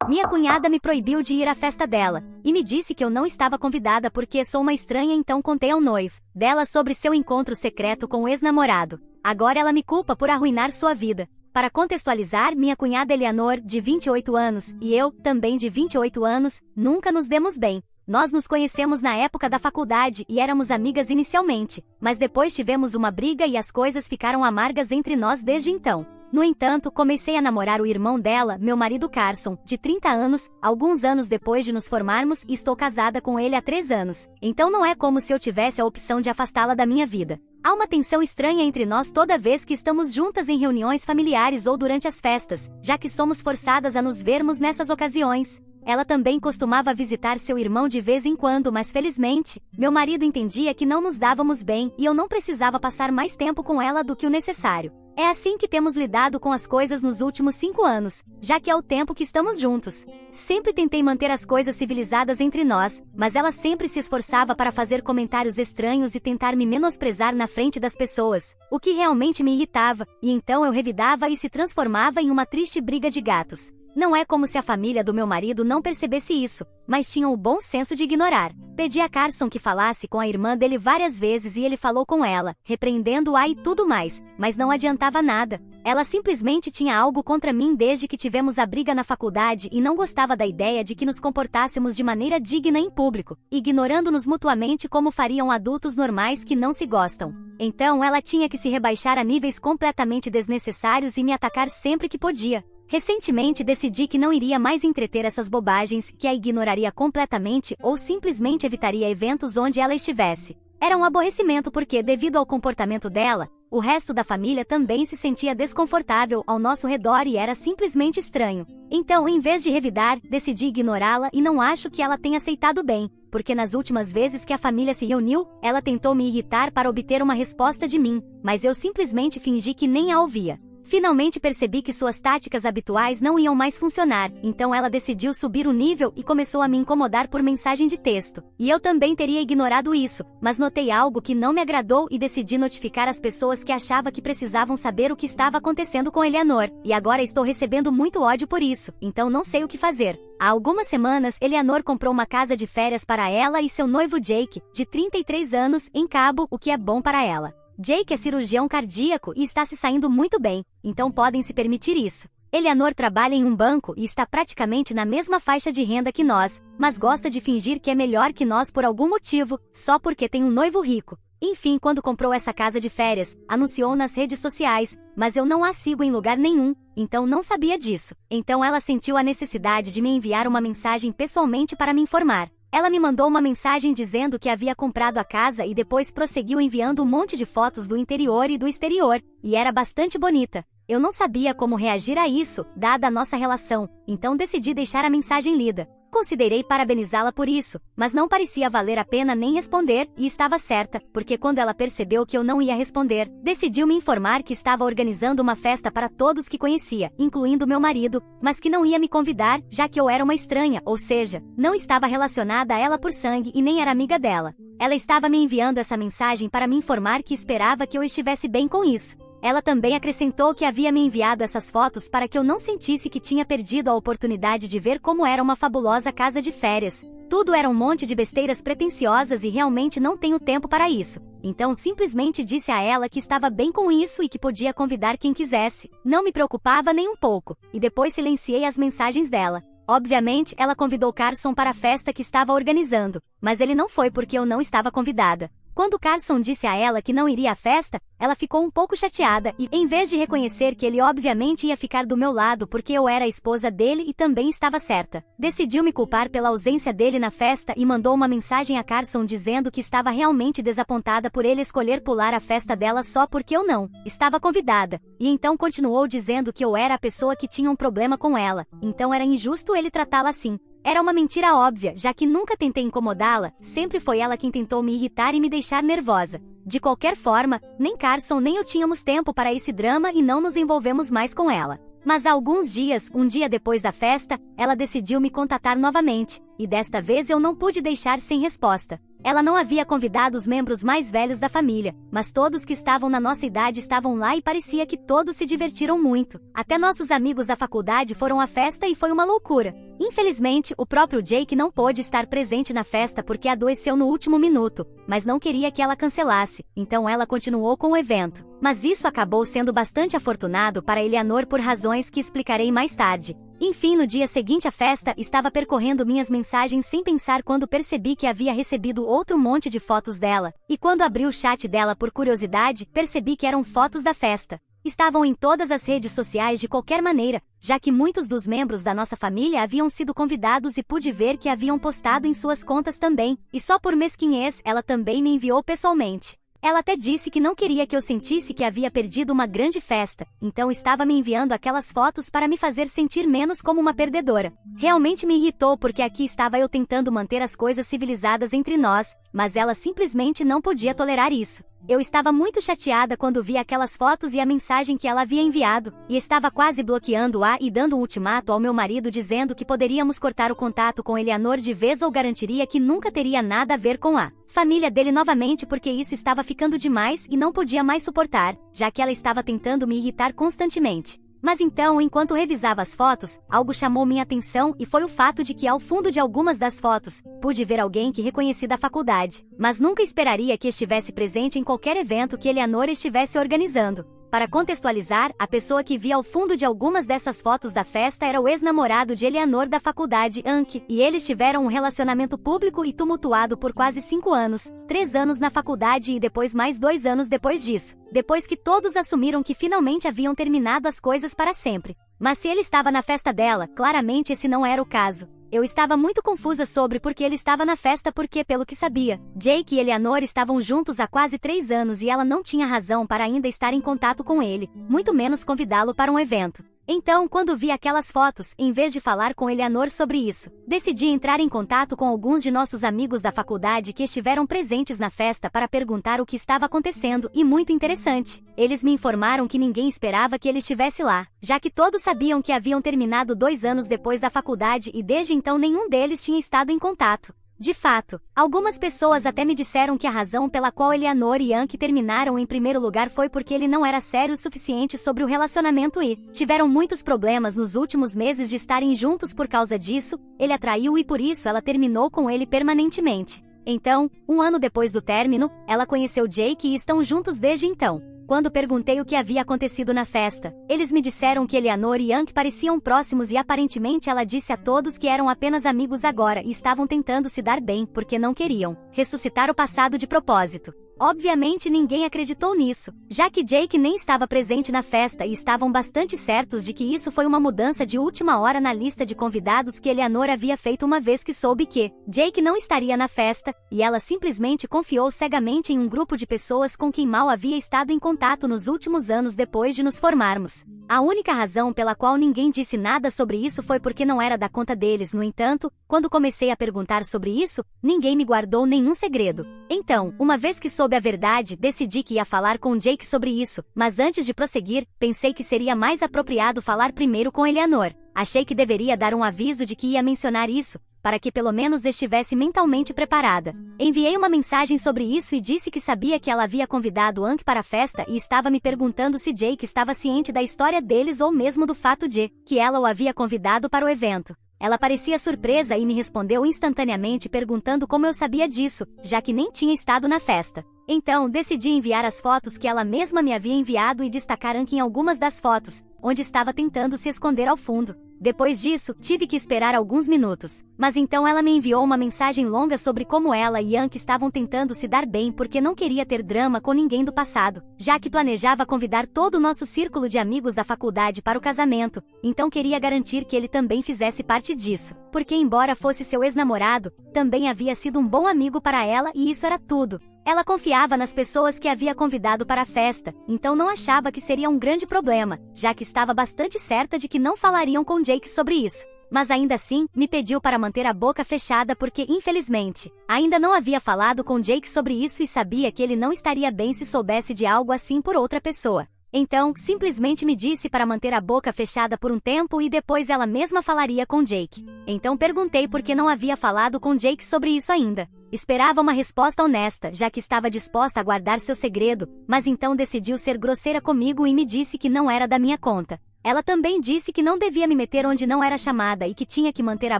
Minha cunhada me proibiu de ir à festa dela, e me disse que eu não estava convidada porque sou uma estranha, então contei ao noivo dela sobre seu encontro secreto com o ex-namorado. Agora ela me culpa por arruinar sua vida. Para contextualizar, minha cunhada Eleanor, de 28 anos, e eu, também de 28 anos, nunca nos demos bem. Nós nos conhecemos na época da faculdade e éramos amigas inicialmente, mas depois tivemos uma briga e as coisas ficaram amargas entre nós desde então. No entanto, comecei a namorar o irmão dela, meu marido Carson, de 30 anos, alguns anos depois de nos formarmos, e estou casada com ele há 3 anos. Então não é como se eu tivesse a opção de afastá-la da minha vida. Há uma tensão estranha entre nós toda vez que estamos juntas em reuniões familiares ou durante as festas, já que somos forçadas a nos vermos nessas ocasiões. Ela também costumava visitar seu irmão de vez em quando, mas felizmente, meu marido entendia que não nos dávamos bem e eu não precisava passar mais tempo com ela do que o necessário. É assim que temos lidado com as coisas nos últimos 5 anos, já que é o tempo que estamos juntos. Sempre tentei manter as coisas civilizadas entre nós, mas ela sempre se esforçava para fazer comentários estranhos e tentar me menosprezar na frente das pessoas, o que realmente me irritava, e então eu revidava e se transformava em uma triste briga de gatos. Não é como se a família do meu marido não percebesse isso, mas tinham o bom senso de ignorar. Pedi a Carson que falasse com a irmã dele várias vezes e ele falou com ela, repreendendo-a e tudo mais, mas não adiantava nada. Ela simplesmente tinha algo contra mim desde que tivemos a briga na faculdade e não gostava da ideia de que nos comportássemos de maneira digna em público, ignorando-nos mutuamente como fariam adultos normais que não se gostam. Então ela tinha que se rebaixar a níveis completamente desnecessários e me atacar sempre que podia. Recentemente decidi que não iria mais entreter essas bobagens, que a ignoraria completamente ou simplesmente evitaria eventos onde ela estivesse. Era um aborrecimento porque, devido ao comportamento dela, o resto da família também se sentia desconfortável ao nosso redor e era simplesmente estranho. Então, em vez de revidar, decidi ignorá-la e não acho que ela tenha aceitado bem, porque nas últimas vezes que a família se reuniu, ela tentou me irritar para obter uma resposta de mim, mas eu simplesmente fingi que nem a ouvia. Finalmente percebi que suas táticas habituais não iam mais funcionar, então ela decidiu subir o nível e começou a me incomodar por mensagem de texto. E eu também teria ignorado isso, mas notei algo que não me agradou e decidi notificar as pessoas que achava que precisavam saber o que estava acontecendo com Eleanor, e agora estou recebendo muito ódio por isso, então não sei o que fazer. Há algumas semanas, Eleanor comprou uma casa de férias para ela e seu noivo Jake, de 33 anos, em Cabo, o que é bom para ela. Jake é cirurgião cardíaco e está se saindo muito bem, então podem se permitir isso. Eleanor trabalha em um banco e está praticamente na mesma faixa de renda que nós, mas gosta de fingir que é melhor que nós por algum motivo, só porque tem um noivo rico. Enfim, quando comprou essa casa de férias, anunciou nas redes sociais, mas eu não a sigo em lugar nenhum, então não sabia disso. Então ela sentiu a necessidade de me enviar uma mensagem pessoalmente para me informar. Ela me mandou uma mensagem dizendo que havia comprado a casa e depois prosseguiu enviando um monte de fotos do interior e do exterior, e era bastante bonita. Eu não sabia como reagir a isso, dada a nossa relação, então decidi deixar a mensagem lida. Considerei parabenizá-la por isso, mas não parecia valer a pena nem responder, e estava certa, porque quando ela percebeu que eu não ia responder, decidiu me informar que estava organizando uma festa para todos que conhecia, incluindo meu marido, mas que não ia me convidar, já que eu era uma estranha, ou seja, não estava relacionada a ela por sangue e nem era amiga dela. Ela estava me enviando essa mensagem para me informar que esperava que eu estivesse bem com isso. Ela também acrescentou que havia me enviado essas fotos para que eu não sentisse que tinha perdido a oportunidade de ver como era uma fabulosa casa de férias. Tudo era um monte de besteiras pretensiosas e realmente não tenho tempo para isso. Então simplesmente disse a ela que estava bem com isso e que podia convidar quem quisesse. Não me preocupava nem um pouco, e depois silenciei as mensagens dela. Obviamente, ela convidou Carson para a festa que estava organizando, mas ele não foi porque eu não estava convidada. Quando Carson disse a ela que não iria à festa, ela ficou um pouco chateada e, em vez de reconhecer que ele obviamente ia ficar do meu lado porque eu era a esposa dele e também estava certa, decidiu me culpar pela ausência dele na festa e mandou uma mensagem a Carson dizendo que estava realmente desapontada por ele escolher pular a festa dela só porque eu não estava convidada, e então continuou dizendo que eu era a pessoa que tinha um problema com ela, então era injusto ele tratá-la assim. Era uma mentira óbvia, já que nunca tentei incomodá-la, sempre foi ela quem tentou me irritar e me deixar nervosa. De qualquer forma, nem Carson nem eu tínhamos tempo para esse drama e não nos envolvemos mais com ela. Mas há alguns dias, um dia depois da festa, ela decidiu me contatar novamente, e desta vez eu não pude deixar sem resposta. Ela não havia convidado os membros mais velhos da família, mas todos que estavam na nossa idade estavam lá e parecia que todos se divertiram muito. Até nossos amigos da faculdade foram à festa e foi uma loucura. Infelizmente, o próprio Jake não pôde estar presente na festa porque adoeceu no último minuto, mas não queria que ela cancelasse, então ela continuou com o evento. Mas isso acabou sendo bastante afortunado para Eleanor por razões que explicarei mais tarde. Enfim, no dia seguinte à festa, estava percorrendo minhas mensagens sem pensar quando percebi que havia recebido outro monte de fotos dela, e quando abri o chat dela por curiosidade, percebi que eram fotos da festa. Estavam em todas as redes sociais de qualquer maneira, já que muitos dos membros da nossa família haviam sido convidados e pude ver que haviam postado em suas contas também, e só por mesquinhez ela também me enviou pessoalmente. Ela até disse que não queria que eu sentisse que havia perdido uma grande festa, então estava me enviando aquelas fotos para me fazer sentir menos como uma perdedora. Realmente me irritou porque aqui estava eu tentando manter as coisas civilizadas entre nós, mas ela simplesmente não podia tolerar isso. Eu estava muito chateada quando vi aquelas fotos e a mensagem que ela havia enviado, e estava quase bloqueando-a e dando um ultimato ao meu marido dizendo que poderíamos cortar o contato com Eleanor de vez ou garantiria que nunca teria nada a ver com a família dele novamente porque isso estava ficando demais e não podia mais suportar, já que ela estava tentando me irritar constantemente. Mas então, enquanto revisava as fotos, algo chamou minha atenção e foi o fato de que ao fundo de algumas das fotos, pude ver alguém que reconheci da faculdade, mas nunca esperaria que estivesse presente em qualquer evento que Eleanor estivesse organizando. Para contextualizar, a pessoa que via ao fundo de algumas dessas fotos da festa era o ex-namorado de Eleanor da faculdade, Anki, e eles tiveram um relacionamento público e tumultuado por quase 5 anos, 3 anos na faculdade e depois mais 2 anos depois disso, depois que todos assumiram que finalmente haviam terminado as coisas para sempre. Mas se ele estava na festa dela, claramente esse não era o caso. Eu estava muito confusa sobre por que ele estava na festa porque, pelo que sabia, Jake e Eleanor estavam juntos há quase 3 anos e ela não tinha razão para ainda estar em contato com ele, muito menos convidá-lo para um evento. Então, quando vi aquelas fotos, em vez de falar com Eleanor sobre isso, decidi entrar em contato com alguns de nossos amigos da faculdade que estiveram presentes na festa para perguntar o que estava acontecendo e muito interessante. Eles me informaram que ninguém esperava que ele estivesse lá, já que todos sabiam que haviam terminado 2 anos depois da faculdade e desde então nenhum deles tinha estado em contato. De fato, algumas pessoas até me disseram que a razão pela qual Eleanor e Anki terminaram em primeiro lugar foi porque ele não era sério o suficiente sobre o relacionamento e tiveram muitos problemas nos últimos meses de estarem juntos por causa disso, ele atraiu e por isso ela terminou com ele permanentemente. Então, 1 ano depois do término, ela conheceu Jake e estão juntos desde então. Quando perguntei o que havia acontecido na festa, eles me disseram que Eleanor e Anki pareciam próximos e aparentemente ela disse a todos que eram apenas amigos agora e estavam tentando se dar bem porque não queriam ressuscitar o passado de propósito. Obviamente ninguém acreditou nisso, já que Jake nem estava presente na festa e estavam bastante certos de que isso foi uma mudança de última hora na lista de convidados que Eleanor havia feito uma vez que soube que Jake não estaria na festa, e ela simplesmente confiou cegamente em um grupo de pessoas com quem mal havia estado em contato nos últimos anos depois de nos formarmos. A única razão pela qual ninguém disse nada sobre isso foi porque não era da conta deles. No entanto, quando comecei a perguntar sobre isso, ninguém me guardou nenhum segredo. Então, uma vez que soube a verdade, decidi que ia falar com Jake sobre isso, mas antes de prosseguir, pensei que seria mais apropriado falar primeiro com Eleanor. Achei que deveria dar um aviso de que ia mencionar isso, para que pelo menos estivesse mentalmente preparada. Enviei uma mensagem sobre isso e disse que sabia que ela havia convidado Anki para a festa e estava me perguntando se Jake estava ciente da história deles ou mesmo do fato de que ela o havia convidado para o evento. Ela parecia surpresa e me respondeu instantaneamente perguntando como eu sabia disso, já que nem tinha estado na festa. Então, decidi enviar as fotos que ela mesma me havia enviado e destacar Anki em algumas das fotos, onde estava tentando se esconder ao fundo. Depois disso, tive que esperar alguns minutos. Mas então ela me enviou uma mensagem longa sobre como ela e Anki estavam tentando se dar bem porque não queria ter drama com ninguém do passado, já que planejava convidar todo o nosso círculo de amigos da faculdade para o casamento, então queria garantir que ele também fizesse parte disso. Porque embora fosse seu ex-namorado, também havia sido um bom amigo para ela e isso era tudo. Ela confiava nas pessoas que havia convidado para a festa, então não achava que seria um grande problema, já que estava bastante certa de que não falariam com Jake sobre isso. Mas ainda assim, me pediu para manter a boca fechada porque, infelizmente, ainda não havia falado com Jake sobre isso e sabia que ele não estaria bem se soubesse de algo assim por outra pessoa. Então, simplesmente me disse para manter a boca fechada por um tempo e depois ela mesma falaria com Jake. Então perguntei por que não havia falado com Jake sobre isso ainda. Esperava uma resposta honesta, já que estava disposta a guardar seu segredo, mas então decidiu ser grosseira comigo e me disse que não era da minha conta. Ela também disse que não devia me meter onde não era chamada e que tinha que manter a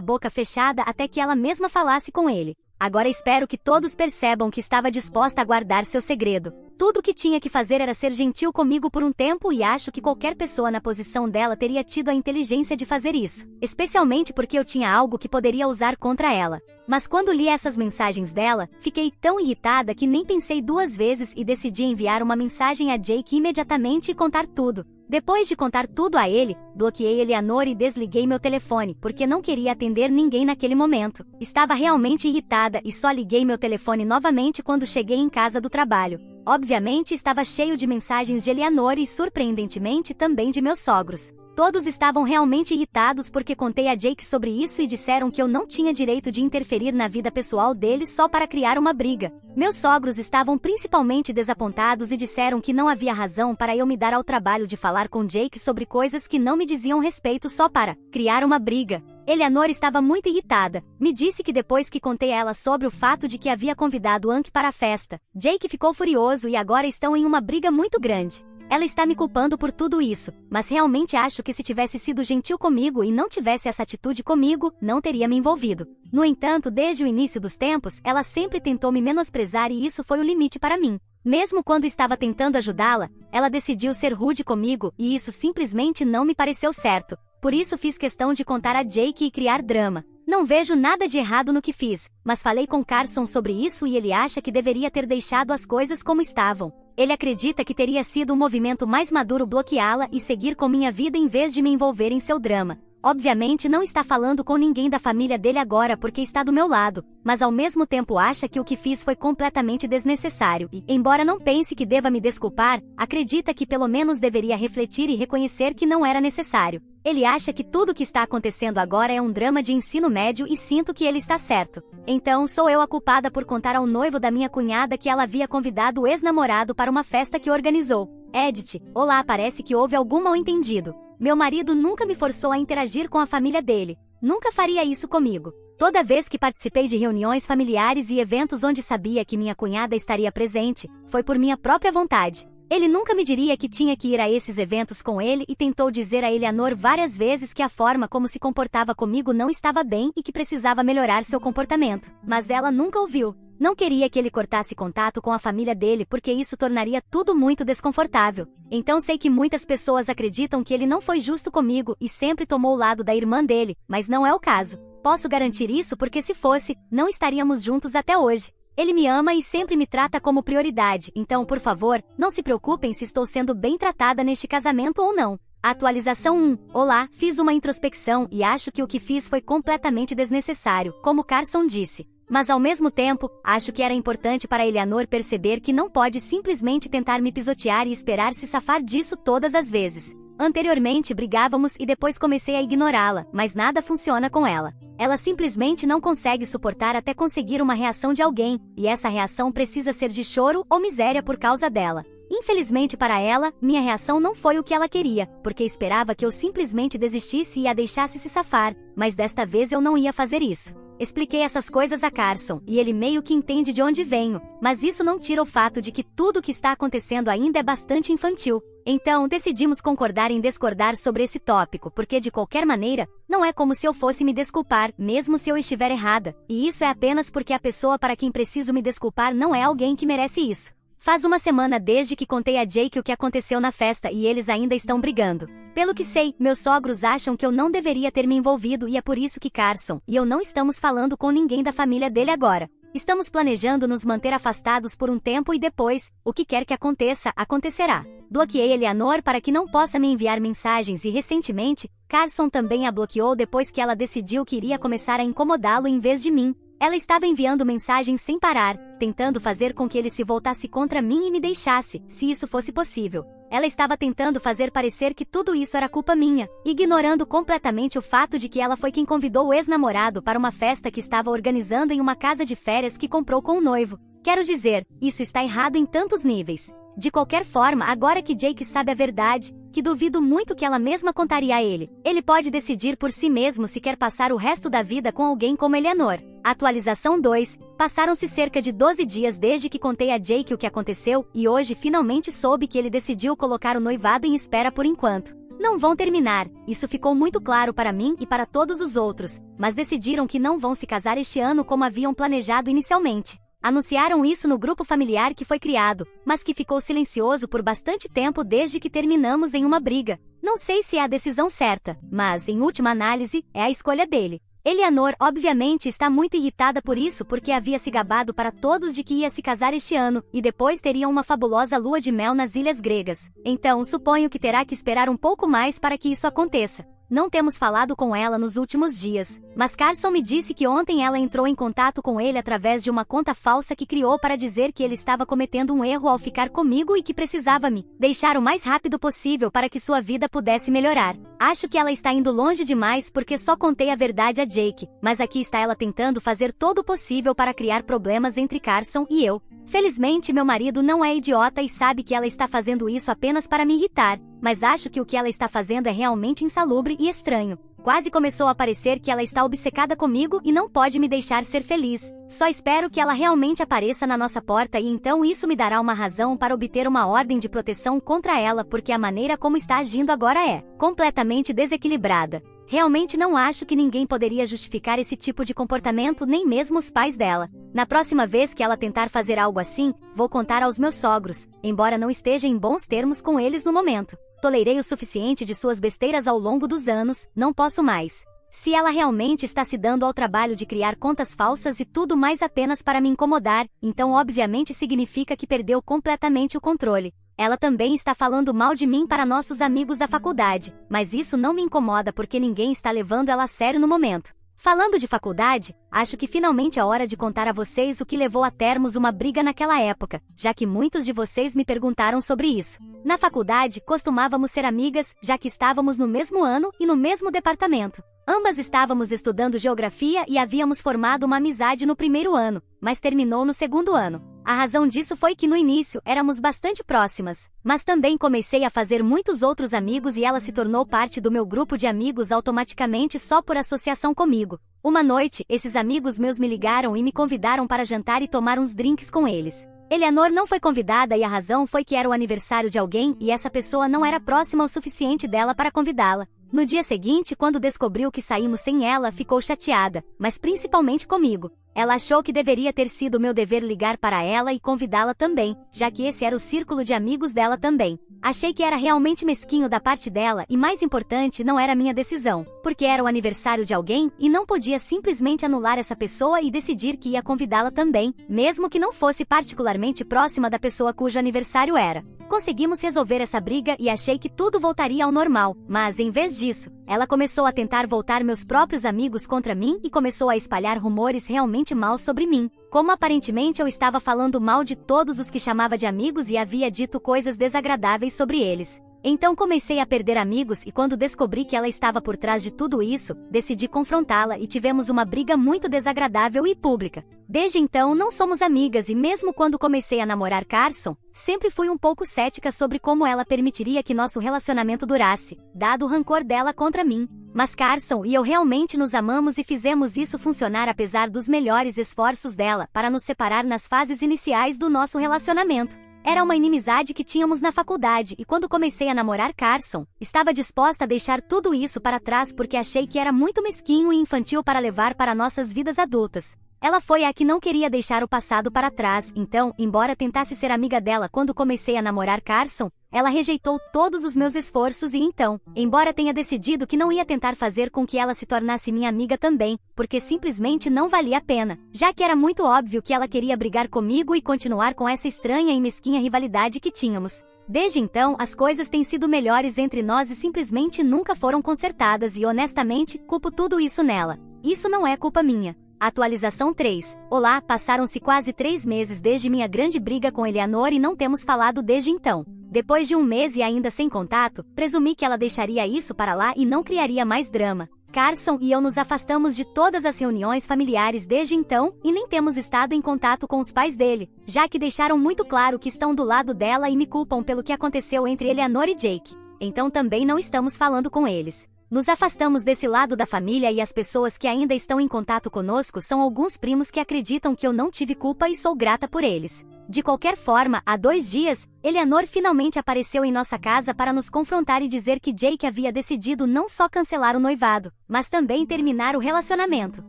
boca fechada até que ela mesma falasse com ele. Agora espero que todos percebam que estava disposta a guardar seu segredo. Tudo o que tinha que fazer era ser gentil comigo por um tempo e acho que qualquer pessoa na posição dela teria tido a inteligência de fazer isso, especialmente porque eu tinha algo que poderia usar contra ela. Mas quando li essas mensagens dela, fiquei tão irritada que nem pensei duas vezes e decidi enviar uma mensagem a Jake imediatamente e contar tudo. Depois de contar tudo a ele, bloqueei Eleanor e desliguei meu telefone, porque não queria atender ninguém naquele momento. Estava realmente irritada e só liguei meu telefone novamente quando cheguei em casa do trabalho. Obviamente estava cheio de mensagens de Eleanor e, surpreendentemente, também de meus sogros. Todos estavam realmente irritados porque contei a Jake sobre isso e disseram que eu não tinha direito de interferir na vida pessoal deles só para criar uma briga. Meus sogros estavam principalmente desapontados e disseram que não havia razão para eu me dar ao trabalho de falar com Jake sobre coisas que não me diziam respeito só para criar uma briga. Eleanor estava muito irritada. Me disse que depois que contei a ela sobre o fato de que havia convidado Hank para a festa, Jake ficou furioso e agora estão em uma briga muito grande. Ela está me culpando por tudo isso, mas realmente acho que se tivesse sido gentil comigo e não tivesse essa atitude comigo, não teria me envolvido. No entanto, desde o início dos tempos, ela sempre tentou me menosprezar e isso foi o limite para mim. Mesmo quando estava tentando ajudá-la, ela decidiu ser rude comigo e isso simplesmente não me pareceu certo. Por isso fiz questão de contar a Jake e criar drama. Não vejo nada de errado no que fiz, mas falei com Carson sobre isso e ele acha que deveria ter deixado as coisas como estavam. Ele acredita que teria sido um movimento mais maduro bloqueá-la e seguir com minha vida em vez de me envolver em seu drama. Obviamente não está falando com ninguém da família dele agora porque está do meu lado, mas ao mesmo tempo acha que o que fiz foi completamente desnecessário e, embora não pense que deva me desculpar, acredita que pelo menos deveria refletir e reconhecer que não era necessário. Ele acha que tudo o que está acontecendo agora é um drama de ensino médio e sinto que ele está certo. Então sou eu a culpada por contar ao noivo da minha cunhada que ela havia convidado o ex-namorado para uma festa que organizou. Edith, olá, parece que houve algum mal-entendido. Meu marido nunca me forçou a interagir com a família dele. Nunca faria isso comigo. Toda vez que participei de reuniões familiares e eventos onde sabia que minha cunhada estaria presente, foi por minha própria vontade. Ele nunca me diria que tinha que ir a esses eventos com ele e tentou dizer a Eleanor várias vezes que a forma como se comportava comigo não estava bem e que precisava melhorar seu comportamento. Mas ela nunca ouviu. Não queria que ele cortasse contato com a família dele porque isso tornaria tudo muito desconfortável. Então sei que muitas pessoas acreditam que ele não foi justo comigo e sempre tomou o lado da irmã dele, mas não é o caso. Posso garantir isso porque se fosse, não estaríamos juntos até hoje. Ele me ama e sempre me trata como prioridade, então por favor, não se preocupem se estou sendo bem tratada neste casamento ou não. Atualização 1. Olá, fiz uma introspecção e acho que o que fiz foi completamente desnecessário, como Carson disse. Mas ao mesmo tempo, acho que era importante para Eleanor perceber que não pode simplesmente tentar me pisotear e esperar se safar disso todas as vezes. Anteriormente brigávamos e depois comecei a ignorá-la, mas nada funciona com ela. Ela simplesmente não consegue suportar até conseguir uma reação de alguém, e essa reação precisa ser de choro ou miséria por causa dela. Infelizmente para ela, minha reação não foi o que ela queria, porque esperava que eu simplesmente desistisse e a deixasse se safar, mas desta vez eu não ia fazer isso. Expliquei essas coisas a Carson, e ele meio que entende de onde venho, mas isso não tira o fato de que tudo o que está acontecendo ainda é bastante infantil. Então, decidimos concordar em discordar sobre esse tópico, porque de qualquer maneira, não é como se eu fosse me desculpar, mesmo se eu estiver errada, e isso é apenas porque a pessoa para quem preciso me desculpar não é alguém que merece isso. Faz uma semana desde que contei a Jake o que aconteceu na festa e eles ainda estão brigando. Pelo que sei, meus sogros acham que eu não deveria ter me envolvido e é por isso que Carson e eu não estamos falando com ninguém da família dele agora. Estamos planejando nos manter afastados por um tempo e depois, o que quer que aconteça, acontecerá. Bloqueei Eleanor para que não possa me enviar mensagens e recentemente, Carson também a bloqueou depois que ela decidiu que iria começar a incomodá-lo em vez de mim. Ela estava enviando mensagens sem parar, tentando fazer com que ele se voltasse contra mim e me deixasse, se isso fosse possível. Ela estava tentando fazer parecer que tudo isso era culpa minha, ignorando completamente o fato de que ela foi quem convidou o ex-namorado para uma festa que estava organizando em uma casa de férias que comprou com o noivo. Quero dizer, isso está errado em tantos níveis. De qualquer forma, agora que Jake sabe a verdade, que duvido muito que ela mesma contaria a ele, ele pode decidir por si mesmo se quer passar o resto da vida com alguém como Eleanor. Atualização 2. Passaram-se cerca de 12 dias desde que contei a Jake o que aconteceu, e hoje finalmente soube que ele decidiu colocar o noivado em espera por enquanto. Não vão terminar, isso ficou muito claro para mim e para todos os outros, mas decidiram que não vão se casar este ano como haviam planejado inicialmente. Anunciaram isso no grupo familiar que foi criado, mas que ficou silencioso por bastante tempo desde que terminamos em uma briga. Não sei se é a decisão certa, mas, em última análise, é a escolha dele. Eleanor, obviamente, está muito irritada por isso porque havia se gabado para todos de que ia se casar este ano, e depois teriam uma fabulosa lua de mel nas ilhas gregas. Então, suponho que terá que esperar um pouco mais para que isso aconteça. Não temos falado com ela nos últimos dias, mas Carson me disse que ontem ela entrou em contato com ele através de uma conta falsa que criou para dizer que ele estava cometendo um erro ao ficar comigo e que precisava me deixar o mais rápido possível para que sua vida pudesse melhorar. Acho que ela está indo longe demais porque só contei a verdade a Jake, mas aqui está ela tentando fazer todo o possível para criar problemas entre Carson e eu. Felizmente, meu marido não é idiota e sabe que ela está fazendo isso apenas para me irritar, mas acho que o que ela está fazendo é realmente insalubre e estranho. Quase começou a parecer que ela está obcecada comigo e não pode me deixar ser feliz. Só espero que ela realmente apareça na nossa porta e então isso me dará uma razão para obter uma ordem de proteção contra ela porque a maneira como está agindo agora é completamente desequilibrada. Realmente não acho que ninguém poderia justificar esse tipo de comportamento, nem mesmo os pais dela. Na próxima vez que ela tentar fazer algo assim, vou contar aos meus sogros, embora não esteja em bons termos com eles no momento. Tolerei o suficiente de suas besteiras ao longo dos anos, não posso mais. Se ela realmente está se dando ao trabalho de criar contas falsas e tudo mais apenas para me incomodar, então obviamente significa que perdeu completamente o controle. Ela também está falando mal de mim para nossos amigos da faculdade, mas isso não me incomoda porque ninguém está levando ela a sério no momento. Falando de faculdade, acho que finalmente é hora de contar a vocês o que levou a termos uma briga naquela época, já que muitos de vocês me perguntaram sobre isso. Na faculdade, costumávamos ser amigas, já que estávamos no mesmo ano e no mesmo departamento. Ambas estávamos estudando geografia e havíamos formado uma amizade no primeiro ano, mas terminou no segundo ano. A razão disso foi que no início éramos bastante próximas, mas também comecei a fazer muitos outros amigos e ela se tornou parte do meu grupo de amigos automaticamente só por associação comigo. Uma noite, esses amigos meus me ligaram e me convidaram para jantar e tomar uns drinks com eles. Eleanor não foi convidada e a razão foi que era o aniversário de alguém e essa pessoa não era próxima o suficiente dela para convidá-la. No dia seguinte, quando descobriu que saímos sem ela, ficou chateada, mas principalmente comigo. Ela achou que deveria ter sido meu dever ligar para ela e convidá-la também, já que esse era o círculo de amigos dela também. Achei que era realmente mesquinho da parte dela e, mais importante, não era minha decisão, porque era o aniversário de alguém e não podia simplesmente anular essa pessoa e decidir que ia convidá-la também, mesmo que não fosse particularmente próxima da pessoa cujo aniversário era. Conseguimos resolver essa briga e achei que tudo voltaria ao normal, mas em vez disso, ela começou a tentar voltar meus próprios amigos contra mim e começou a espalhar rumores realmente maus sobre mim. Como aparentemente eu estava falando mal de todos os que chamava de amigos e havia dito coisas desagradáveis sobre eles. Então comecei a perder amigos e quando descobri que ela estava por trás de tudo isso, decidi confrontá-la e tivemos uma briga muito desagradável e pública. Desde então não somos amigas e mesmo quando comecei a namorar Carson, sempre fui um pouco cética sobre como ela permitiria que nosso relacionamento durasse, dado o rancor dela contra mim. Mas Carson e eu realmente nos amamos e fizemos isso funcionar apesar dos melhores esforços dela para nos separar nas fases iniciais do nosso relacionamento. Era uma inimizade que tínhamos na faculdade e quando comecei a namorar Carson, estava disposta a deixar tudo isso para trás porque achei que era muito mesquinho e infantil para levar para nossas vidas adultas. Ela foi a que não queria deixar o passado para trás, então, embora tentasse ser amiga dela quando comecei a namorar Carson, ela rejeitou todos os meus esforços e então, embora tenha decidido que não ia tentar fazer com que ela se tornasse minha amiga também, porque simplesmente não valia a pena, já que era muito óbvio que ela queria brigar comigo e continuar com essa estranha e mesquinha rivalidade que tínhamos. Desde então, as coisas têm sido melhores entre nós e simplesmente nunca foram consertadas e honestamente, culpo tudo isso nela. Isso não é culpa minha. Atualização 3. Olá, passaram-se quase 3 meses desde minha grande briga com Eleanor e não temos falado desde então. Depois de um mês e ainda sem contato, presumi que ela deixaria isso para lá e não criaria mais drama. Carson e eu nos afastamos de todas as reuniões familiares desde então e nem temos estado em contato com os pais dele, já que deixaram muito claro que estão do lado dela e me culpam pelo que aconteceu entre Eleanor e Jake. Então também não estamos falando com eles. Nos afastamos desse lado da família e as pessoas que ainda estão em contato conosco são alguns primos que acreditam que eu não tive culpa e sou grata por eles. De qualquer forma, há 2 dias, Eleanor finalmente apareceu em nossa casa para nos confrontar e dizer que Jake havia decidido não só cancelar o noivado, mas também terminar o relacionamento.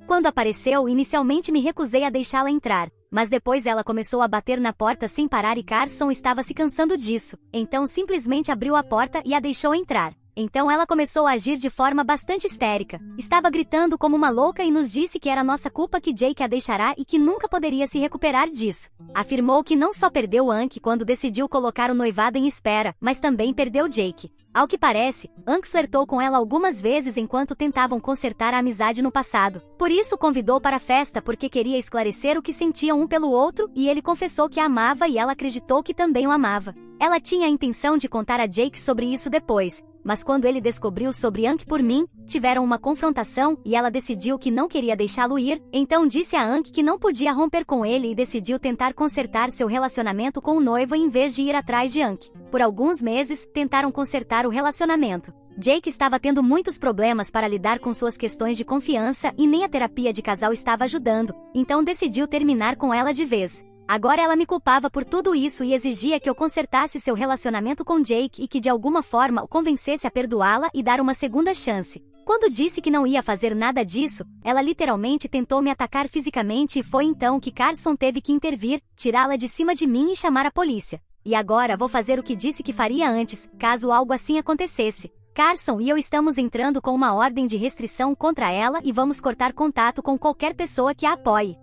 Quando apareceu, inicialmente me recusei a deixá-la entrar, mas depois ela começou a bater na porta sem parar e Carson estava se cansando disso, então simplesmente abriu a porta e a deixou entrar. Então ela começou a agir de forma bastante histérica. Estava gritando como uma louca e nos disse que era nossa culpa que Jake a deixará e que nunca poderia se recuperar disso. Afirmou que não só perdeu Hank quando decidiu colocar o noivado em espera, mas também perdeu Jake. Ao que parece, Hank flertou com ela algumas vezes enquanto tentavam consertar a amizade no passado. Por isso convidou para a festa porque queria esclarecer o que sentiam um pelo outro e ele confessou que a amava e ela acreditou que também o amava. Ela tinha a intenção de contar a Jake sobre isso depois, mas quando ele descobriu sobre Hank por mim, tiveram uma confrontação e ela decidiu que não queria deixá-lo ir, então disse a Hank que não podia romper com ele e decidiu tentar consertar seu relacionamento com o noivo em vez de ir atrás de Hank. Por alguns meses, tentaram consertar o relacionamento. Jake estava tendo muitos problemas para lidar com suas questões de confiança e nem a terapia de casal estava ajudando, então decidiu terminar com ela de vez. Agora ela me culpava por tudo isso e exigia que eu consertasse seu relacionamento com Jake e que de alguma forma o convencesse a perdoá-la e dar uma segunda chance. Quando disse que não ia fazer nada disso, ela literalmente tentou me atacar fisicamente e foi então que Carson teve que intervir, tirá-la de cima de mim e chamar a polícia. E agora vou fazer o que disse que faria antes, caso algo assim acontecesse. Carson e eu estamos entrando com uma ordem de restrição contra ela e vamos cortar contato com qualquer pessoa que a apoie.